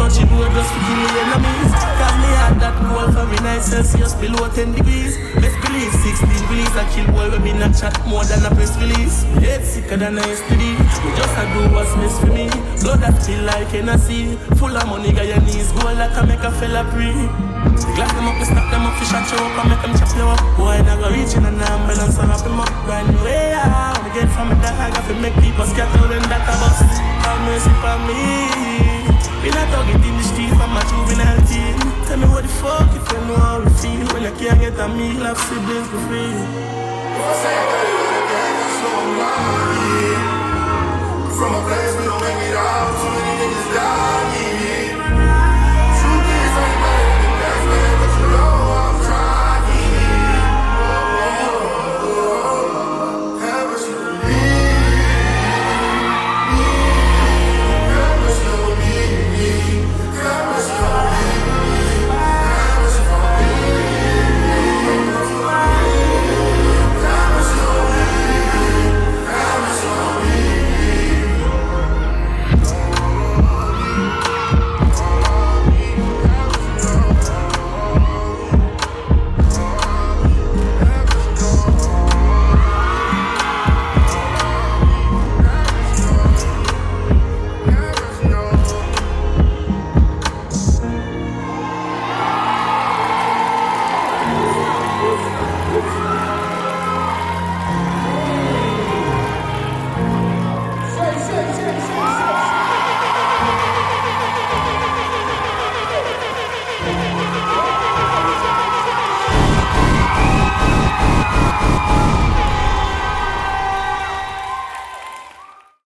country road just to kill the enemies. Cause me had that goal for me 9 Celsius below 10 degrees. Best believe 16 release I kill boy we been a chat more than a press release. Head sicker than a yesterday. We just a do what's best for me. Blood that feel like Hennessy. Full of money got your knees go like I make a fella pray. Glass them up, we stack them up, fish and choke and make them chop you up. Boy, now go reaching an ambulance and wrap him up. Brand new way out, we get from a dog, I got to make people scatter when that a bust. Have mercy for me. We not talking in the street from my juvenile team. Tell me what the fuck if you know how we feel. When you can't get a meal, have siblings for free. From a place we don't make it